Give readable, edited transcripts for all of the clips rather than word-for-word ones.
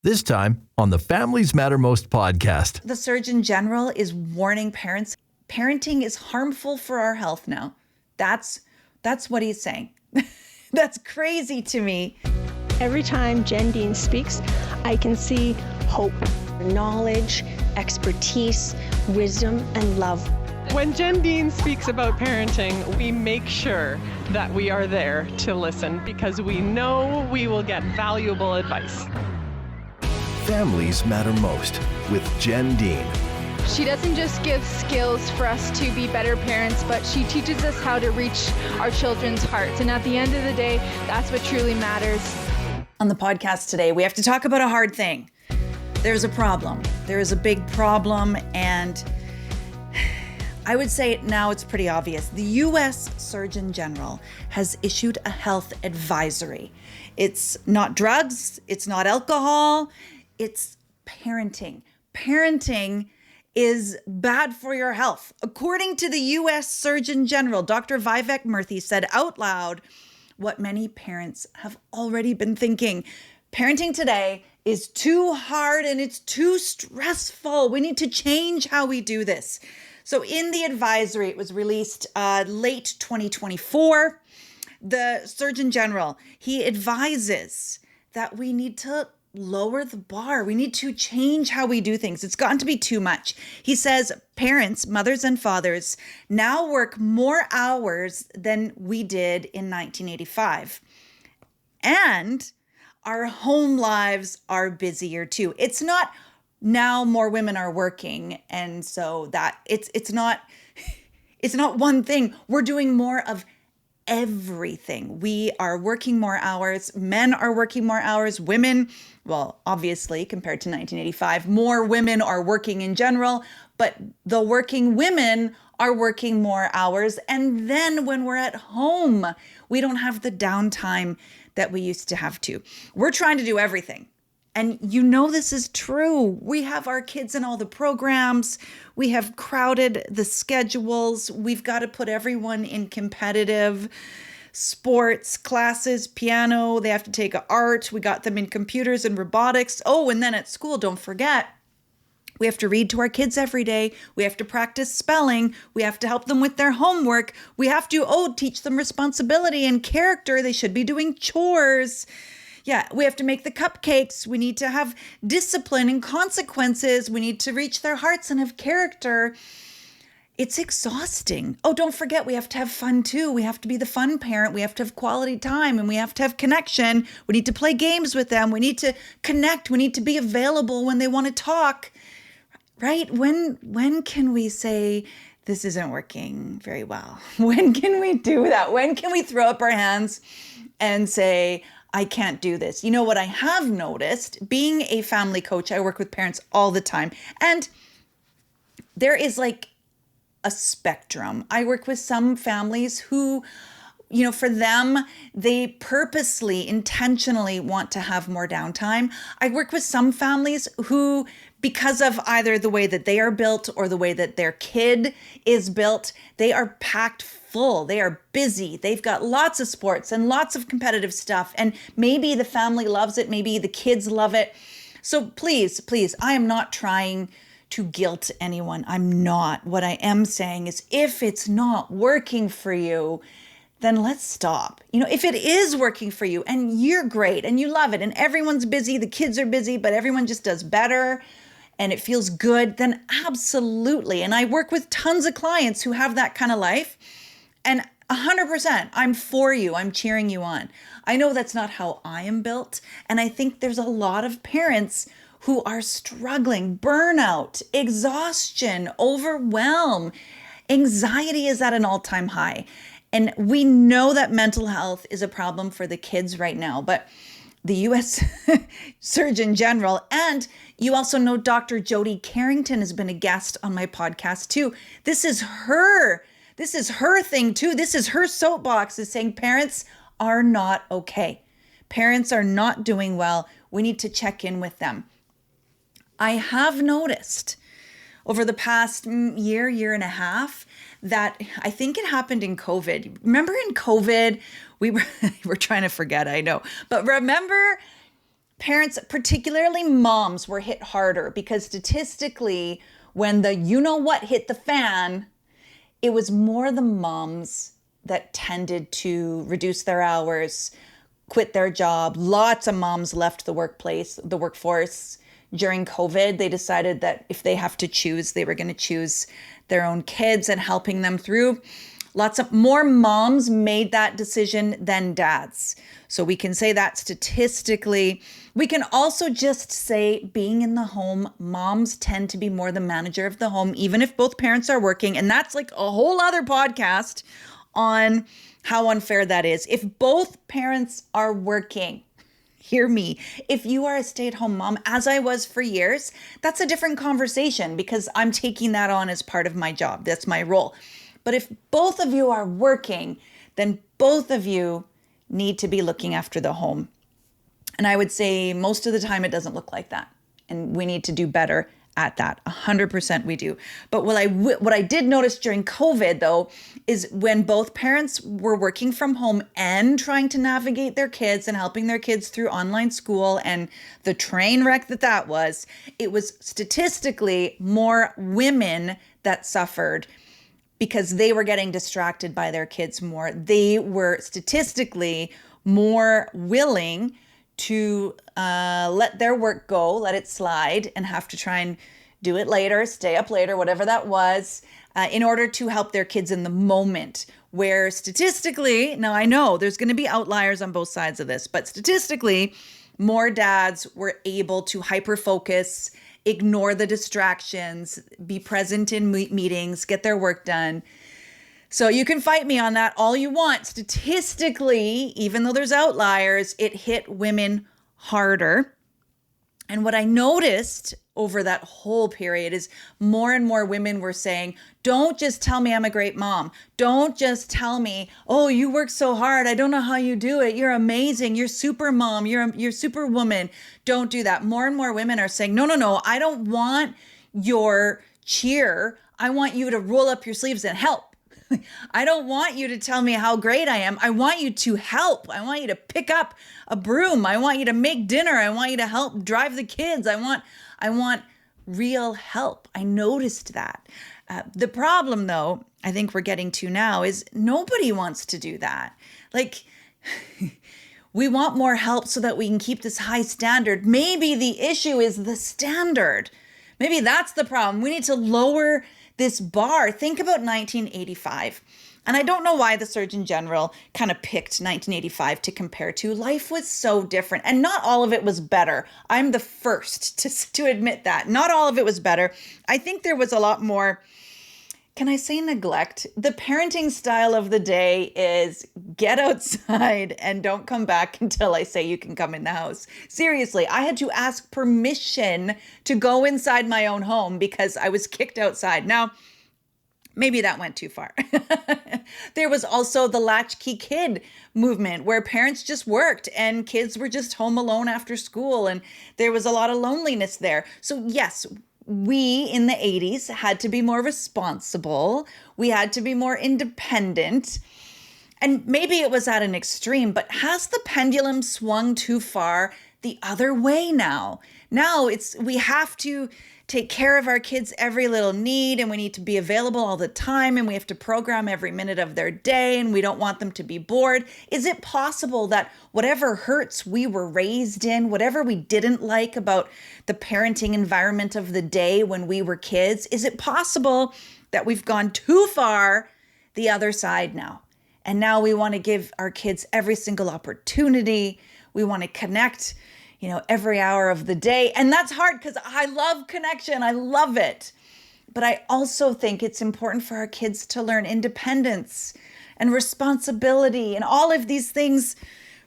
This time on the Families Matter Most podcast. The Surgeon General is warning parents, parenting is harmful for our health now. That's what he's saying. That's crazy to me. Every time Jen Dean speaks, I can see hope, knowledge, expertise, wisdom, and love. When Jen Dean speaks about parenting, we make sure that we are there to listen because we know we will get valuable advice. Families Matter Most with Jen Dean. She doesn't just give skills for us to be better parents, but she teaches us how to reach our children's hearts. And at the end of the day, that's what truly matters. On the podcast today, we have to talk about a hard thing. There's a problem. There is a big problem, and I would say now it's pretty obvious. The U.S. Surgeon General has issued a health advisory. It's not drugs, it's not alcohol, it's parenting. Parenting is bad for your health. According to the U.S. Surgeon General, Dr. Vivek Murthy said out loud what many parents have already been thinking. Parenting today is too hard and it's too stressful. We need to change how we do this. So in the advisory, it was released late 2024, the Surgeon General, he advises that we need to lower the bar. We need to change how we do things. It's gotten to be too much. He says parents, mothers and fathers now work more hours than we did in 1985. And our home lives are busier too. It's not now more women are working. And so that it's not one thing. We're doing more of everything. We are working more hours. Men are working more hours. Women, well, obviously, compared to 1985, more women are working in general, but the working women are working more hours. And then when we're at home, we don't have the downtime that we used to have to. We're trying to do everything. And you know this is true. We have our kids in all the programs. We have crowded the schedules. We've got to put everyone in competitive sports classes, piano. They have to take art. We got them in computers and robotics. Oh, and then at school, don't forget, we have to read to our kids every day. We have to practice spelling. We have to help them with their homework. We have to, teach them responsibility and character. They should be doing chores. Yeah, we have to make the cupcakes. We need to have discipline and consequences. We need to reach their hearts and have character. It's exhausting. Oh, don't forget, we have to have fun too. We have to be the fun parent. We have to have quality time and we have to have connection. We need to play games with them. We need to connect. We need to be available when they want to talk, right? When can we say, this isn't working very well? When can we do that? When can we throw up our hands and say, I can't do this? You know what I have noticed, being a family coach, I work with parents all the time. And there is like a spectrum. I work with some families who, for them, they purposely, intentionally want to have more downtime. I work with some families who, because of either the way that they are built or the way that their kid is built, they are packed full. They are busy. They've got lots of sports and lots of competitive stuff. And maybe the family loves it. Maybe the kids love it. So please, I am not trying to guilt anyone. I'm not. What I am saying is if it's not working for you, then let's stop. If it is working for you and you're great and you love it and everyone's busy, the kids are busy, but everyone just does better and it feels good, then absolutely. And I work with tons of clients who have that kind of life. And 100%, I'm for you. I'm cheering you on. I know that's not how I am built. And I think there's a lot of parents who are struggling. Burnout, exhaustion, overwhelm. Anxiety is at an all-time high. And we know that mental health is a problem for the kids right now. But the U.S. Surgeon General, and you also know Dr. Jody Carrington has been a guest on my podcast too. This is her thing too. This is her soapbox, is saying parents are not okay. Parents are not doing well. We need to check in with them. I have noticed over the past year and a half that I think it happened in COVID. Remember in COVID, we're trying to forget, I know. But remember parents, particularly moms, were hit harder because statistically, when the you-know-what hit the fan, it was more the moms that tended to reduce their hours, quit their job. Lots of moms left the workforce during COVID. They decided that if they have to choose, they were going to choose their own kids and helping them through. Lots of more moms made that decision than dads. So we can say that statistically. We can also just say being in the home, moms tend to be more the manager of the home, even if both parents are working. And that's like a whole other podcast on how unfair that is. If both parents are working, hear me, if you are a stay-at-home mom, as I was for years, that's a different conversation because I'm taking that on as part of my job. That's my role. But if both of you are working, then both of you need to be looking after the home. And I would say most of the time it doesn't look like that. And we need to do better at that. 100% we do. But what I did notice during COVID, though, is when both parents were working from home and trying to navigate their kids and helping their kids through online school and the train wreck that was, it was statistically more women that suffered because they were getting distracted by their kids more. They were statistically more willing to let their work go, let it slide, and have to try and do it later, stay up later, whatever that was, in order to help their kids in the moment. Where statistically, now I know there's going to be outliers on both sides of this, but statistically, more dads were able to hyper-focus, ignore the distractions, be present in meetings, get their work done. So you can fight me on that all you want. Statistically, even though there's outliers, it hit women harder. And what I noticed over that whole period is more and more women were saying, don't just tell me I'm a great mom. Don't just tell me, oh, you work so hard. I don't know how you do it. You're amazing. You're super mom. You're super woman. Don't do that. More and more women are saying, no. I don't want your cheer. I want you to roll up your sleeves and help. I don't want you to tell me how great I am. I want you to help. I want you to pick up a broom. I want you to make dinner. I want you to help drive the kids. I want real help. I noticed that. The problem, though, I think we're getting to now is nobody wants to do that. Like, we want more help so that we can keep this high standard. Maybe the issue is the standard. Maybe that's the problem. We need to lower this bar. Think about 1985. And I don't know why the Surgeon General kind of picked 1985 to compare to. Life was so different and not all of it was better. I'm the first to admit that. Not all of it was better. I think there was a lot more, can I say neglect? The parenting style of the day is get outside and don't come back until I say you can come in the house. Seriously, I had to ask permission to go inside my own home because I was kicked outside. Now, maybe that went too far. There was also the latchkey kid movement where parents just worked and kids were just home alone after school. And there was a lot of loneliness there. So yes, we in the 80s had to be more responsible. We had to be more independent. And maybe it was at an extreme, but has the pendulum swung too far the other way now? Now we have to take care of our kids' every little need, and we need to be available all the time, and we have to program every minute of their day, and we don't want them to be bored. Is it possible that whatever hurts we were raised in, whatever we didn't like about the parenting environment of the day when we were kids, is it possible that we've gone too far the other side now? And now we want to give our kids every single opportunity. We want to connect, every hour of the day. And that's hard because I love connection. I love it. But I also think it's important for our kids to learn independence and responsibility. And all of these things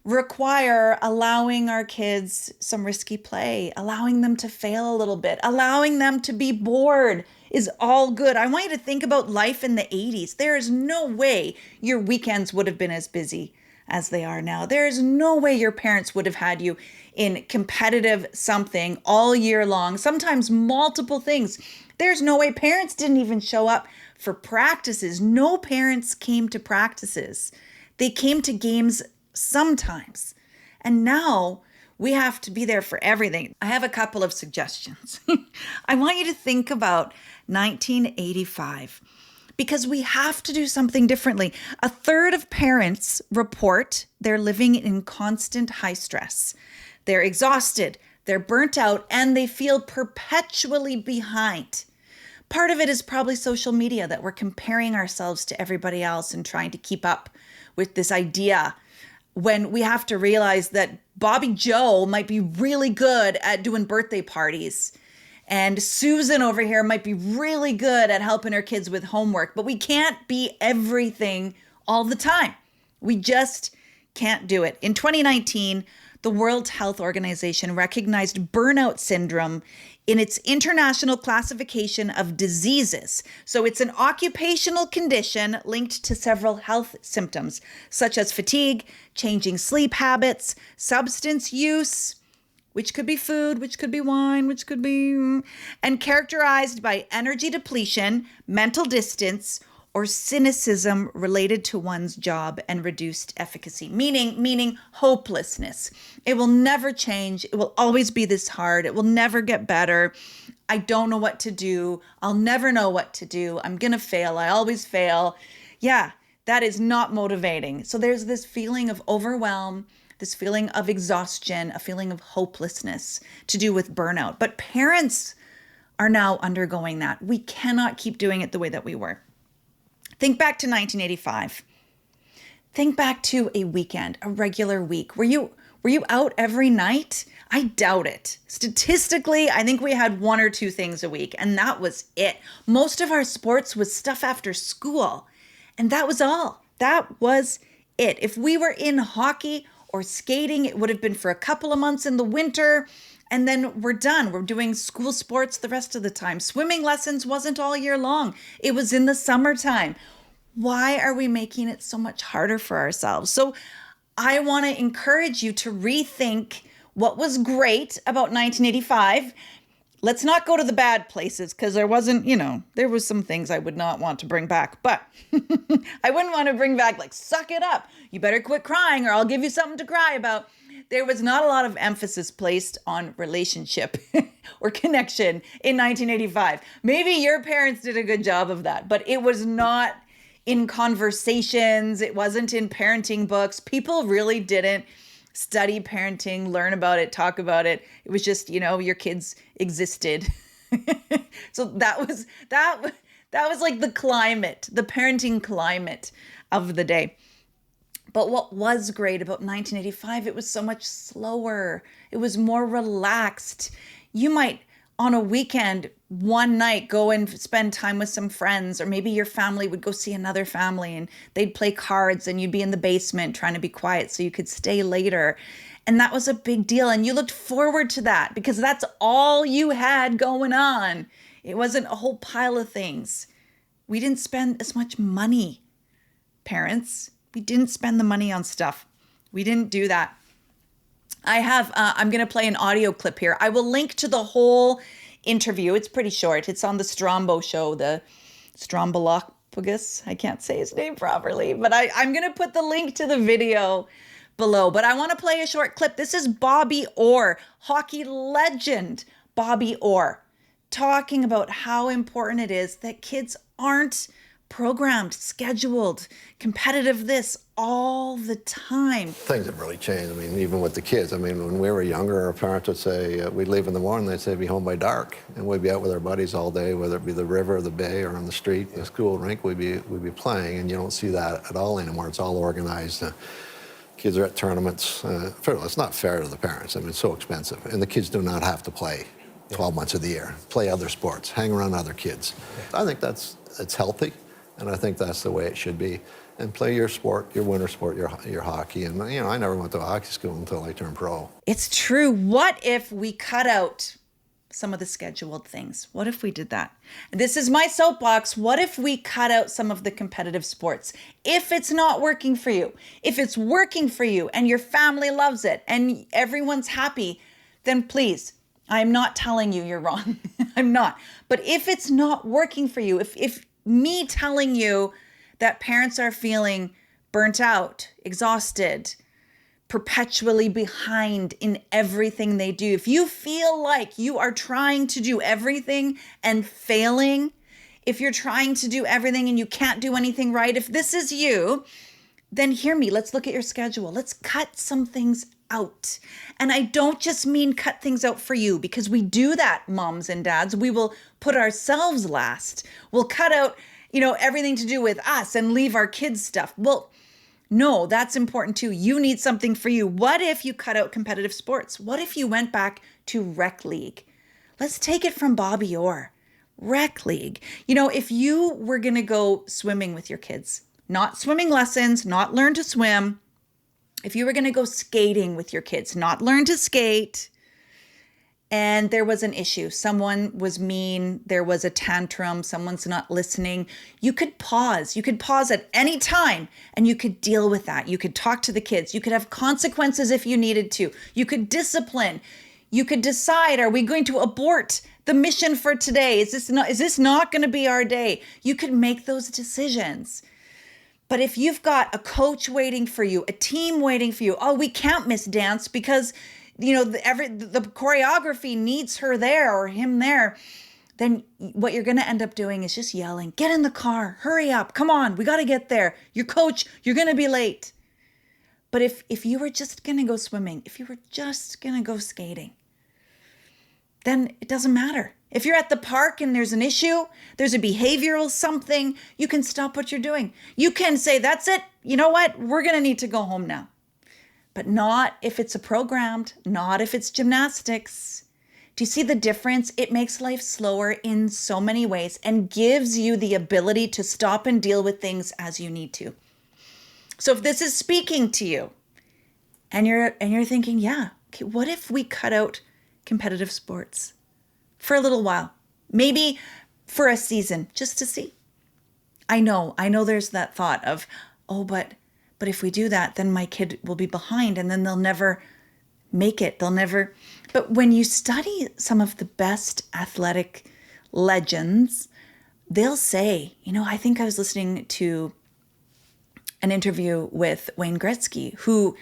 require allowing our kids some risky play, allowing them to fail a little bit, allowing them to be bored is all good. I want you to think about life in the 80s. There is no way your weekends would have been as busy as they are now. There is no way your parents would have had you in competitive something all year long, sometimes multiple things. There's no way parents didn't even show up for practices. No parents came to practices. They came to games sometimes. And now We have to be there for everything. I have a couple of suggestions. I want you to think about 1985 because we have to do something differently. A third of parents report they're living in constant high stress. They're exhausted, they're burnt out, and they feel perpetually behind. Part of it is probably social media, that we're comparing ourselves to everybody else and trying to keep up with this idea, when we have to realize that Bobby Joe might be really good at doing birthday parties and Susan over here might be really good at helping her kids with homework, but we can't be everything all the time. We just can't do it. In 2019, the World Health Organization recognized burnout syndrome in its international classification of diseases. So it's an occupational condition linked to several health symptoms, such as fatigue, changing sleep habits, substance use, which could be food, which could be wine, which could be, and characterized by energy depletion, mental distance, or cynicism related to one's job and reduced efficacy, meaning hopelessness. It will never change. It will always be this hard. It will never get better. I don't know what to do. I'll never know what to do. I'm going to fail. I always fail. Yeah, that is not motivating. So there's this feeling of overwhelm, this feeling of exhaustion, a feeling of hopelessness to do with burnout. But parents are now undergoing that. We cannot keep doing it the way that we were. Think back to 1985. Think back to a weekend, a regular week. Were you out every night? I doubt it. Statistically, I think we had one or two things a week, and that was it. Most of our sports was stuff after school, and that was all. That was it. If we were in hockey or skating, it would have been for a couple of months in the winter, and then we're done. We're doing school sports the rest of the time. Swimming lessons wasn't all year long. It was in the summertime. Why are we making it so much harder for ourselves? So I want to encourage you to rethink what was great about 1985. Let's not go to the bad places, because there wasn't, there was some things I would not want to bring back. But I wouldn't want to bring back, like, suck it up. You better quit crying or I'll give you something to cry about. There was not a lot of emphasis placed on relationship or connection in 1985. Maybe your parents did a good job of that, but it was not in conversations. It wasn't in parenting books. People really didn't study parenting, learn about it, talk about it. It was just, your kids existed. So that was like the climate, the parenting climate of the day. But what was great about 1985, it was so much slower. It was more relaxed. You might, on a weekend, one night, go and spend time with some friends, or maybe your family would go see another family and they'd play cards and you'd be in the basement trying to be quiet so you could stay later. And that was a big deal. And you looked forward to that because that's all you had going on. It wasn't a whole pile of things. We didn't spend as much money, parents. We didn't spend the money on stuff. We didn't do that. I'm going to play an audio clip here. I will link to the whole interview. It's pretty short. It's on the Strombo show, the Strombolopagus. I can't say his name properly, but I'm going to put the link to the video below. But I want to play a short clip. This is Bobby Orr, hockey legend Bobby Orr, talking about how important it is that kids aren't programmed, scheduled, competitive this all the time. Things have really changed. I mean, even with the kids. I mean, when we were younger, our parents would say, we'd leave in the morning, they'd say, be home by dark. And we'd be out with our buddies all day, whether it be the river or the bay or on the street. The school rink, we'd be playing, and you don't see that at all anymore. It's all organized. Kids are at tournaments. It's not fair to the parents. I mean, it's so expensive. And the kids do not have to play 12 months of the year, play other sports, hang around other kids. I think it's healthy. And I think that's the way it should be. And play your sport, your winter sport, your hockey. And, I never went to a hockey school until I turned pro. It's true. What if we cut out some of the scheduled things? What if we did that? This is my soapbox. What if we cut out some of the competitive sports? If it's not working for you, if it's working for you and your family loves it and everyone's happy, then please, I'm not telling you you're wrong. I'm not. But if it's not working for you, if me telling you that parents are feeling burnt out, exhausted, perpetually behind in everything they do, if you feel like you are trying to do everything and failing, if you're trying to do everything and you can't do anything right, if this is you, then hear me. Let's look at your schedule. Let's cut some things out. And I don't just mean cut things out for you, because we do that, moms and dads. We will put ourselves last. We'll cut out, everything to do with us and leave our kids' stuff. Well, no, that's important too. You need something for you. What if you cut out competitive sports? What if you went back to rec league? Let's take it from Bobby Orr. Rec league. If you were going to go swimming with your kids, not swimming lessons, not learn to swim. If you were going to go skating with your kids, not learn to skate, and there was an issue, someone was mean, there was a tantrum, someone's not listening, you could pause. You could pause at any time and you could deal with that. You could talk to the kids. You could have consequences if you needed to. You could discipline. You could decide, are we going to abort the mission for today? Is this not going to be our day? You could make those decisions. But if you've got a coach waiting for you, a team waiting for you, oh, we can't miss dance because, the choreography needs her there or him there, then what you're going to end up doing is just yelling, get in the car, hurry up, come on, we got to get there. Your coach, you're going to be late. But if you were just going to go swimming, if you were just going to go skating, then it doesn't matter. If you're at the park and there's an issue, there's a behavioral something, you can stop what you're doing. You can say, that's it. You know what? We're going to need to go home now. But not if it's a programmed, not if it's gymnastics. Do you see the difference? It makes life slower in so many ways and gives you the ability to stop and deal with things as you need to. So if this is speaking to you and you're thinking, yeah, okay, what if we cut out competitive sports for a little while, maybe for a season, just to see. I know there's that thought of, oh, but if we do that, then my kid will be behind and then they'll never make it. But when you study some of the best athletic legends, they'll say, I think I was listening to an interview with Wayne Gretzky, who,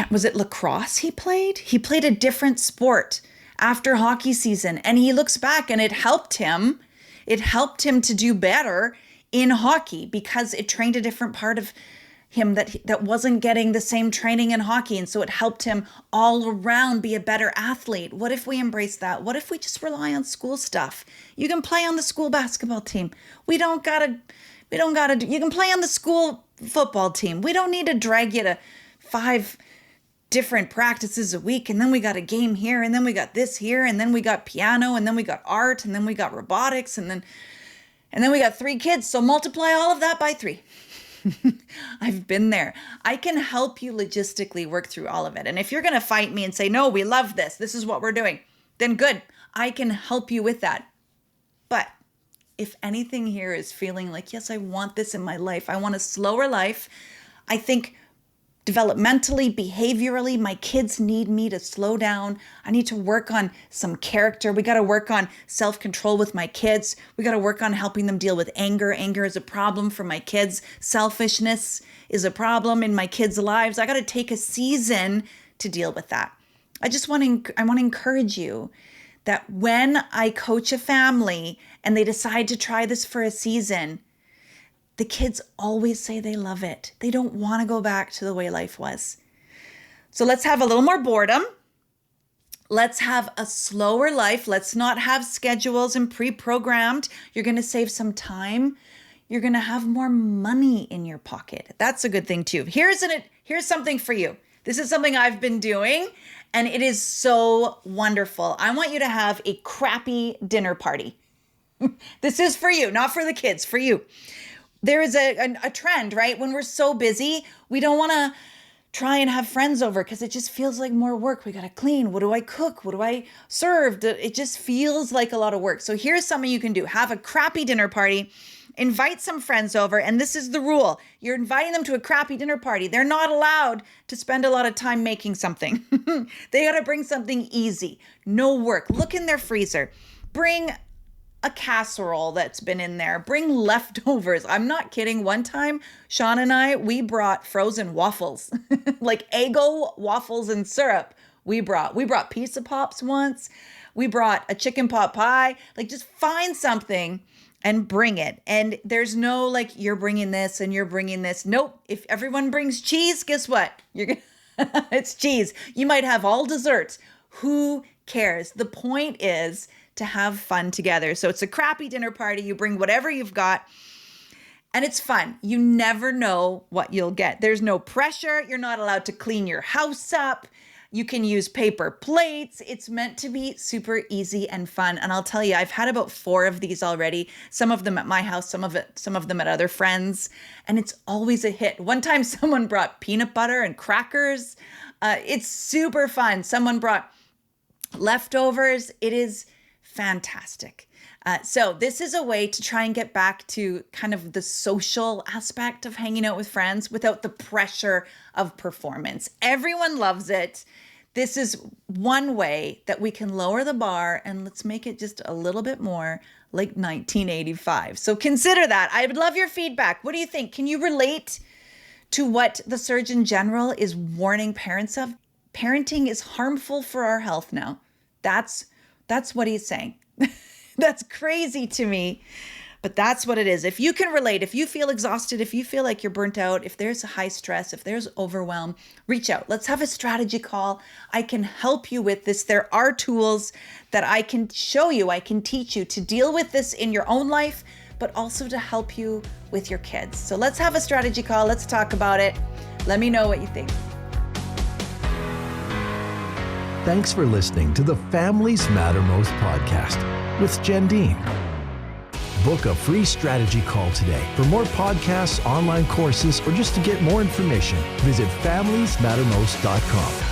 was it lacrosse he played? He played a different sport after hockey season. And he looks back and it helped him to do better in hockey because it trained a different part of him that wasn't getting the same training in hockey. And so it helped him all around be a better athlete. What if we embrace that? What if we just rely on school stuff? You can play on the school basketball team. You can play on the school football team. We don't need to drag you to 5 different practices a week, and then we got a game here, and then we got this here, and then we got piano, and then we got art, and then we got robotics, and then we got 3 kids. So multiply all of that by 3. I've been there. I can help you logistically work through all of it. And if you're going to fight me and say, no, we love this, this is what we're doing, then good. I can help you with that. But if anything here is feeling like, yes, I want this in my life, I want a slower life, I think developmentally, behaviorally, my kids need me to slow down. I need to work on some character. We got to work on self-control with my kids. We got to work on helping them deal with anger. Anger is a problem for my kids. Selfishness is a problem in my kids' lives. I got to take a season to deal with that. I want to encourage you that when I coach a family and they decide to try this for a season, the kids always say they love it. They don't want to go back to the way life was. So let's have a little more boredom. Let's have a slower life. Let's not have schedules and pre-programmed. You're going to save some time. You're going to have more money in your pocket. That's a good thing too. Here's something for you. This is something I've been doing and it is so wonderful. I want you to have a crappy dinner party. This is for you, not for the kids, for you. There is a trend, right? When we're so busy, we don't want to try and have friends over because it just feels like more work. We got to clean. What do I cook? What do I serve? It just feels like a lot of work. So here's something you can do. Have a crappy dinner party. Invite some friends over. And this is the rule. You're inviting them to a crappy dinner party. They're not allowed to spend a lot of time making something. They got to bring something easy. No work. Look in their freezer. Bring a casserole that's been in there. Bring leftovers. I'm not kidding. One time, Sean and I, we brought frozen waffles, like Eggo waffles and syrup. We brought pizza pops once. We brought a chicken pot pie. Like, just find something and bring it. And there's no like, you're bringing this and you're bringing this. Nope. If everyone brings cheese, guess what? It's cheese. You might have all desserts. Who cares? The point is to have fun together. So it's a crappy dinner party. You bring whatever you've got and it's fun. You never know what you'll get. There's no pressure. You're not allowed to clean your house up. You can use paper plates. It's meant to be super easy and fun. And I'll tell you, I've had about 4 of these already. Some of them at my house, some of them at other friends. And it's always a hit. One time someone brought peanut butter and crackers. It's super fun. Someone brought leftovers. It is fantastic. So this is a way to try and get back to kind of the social aspect of hanging out with friends without the pressure of performance. Everyone loves it. This is one way that we can lower the bar and let's make it just a little bit more like 1985. So consider that. I would love your feedback. What do you think? Can you relate to what the Surgeon General is warning parents of? Parenting is harmful for our health now. That's what he's saying. That's crazy to me, but that's what it is. If you can relate, if you feel exhausted, if you feel like you're burnt out, if there's high stress, if there's overwhelm, reach out. Let's have a strategy call. I can help you with this. There are tools that I can show you, I can teach you to deal with this in your own life, but also to help you with your kids. So let's have a strategy call. Let's talk about it. Let me know what you think. Thanks for listening to the Families Matter Most podcast with Jen Dean. Book a free strategy call today. For more podcasts, online courses, or just to get more information, visit familiesmattermost.com.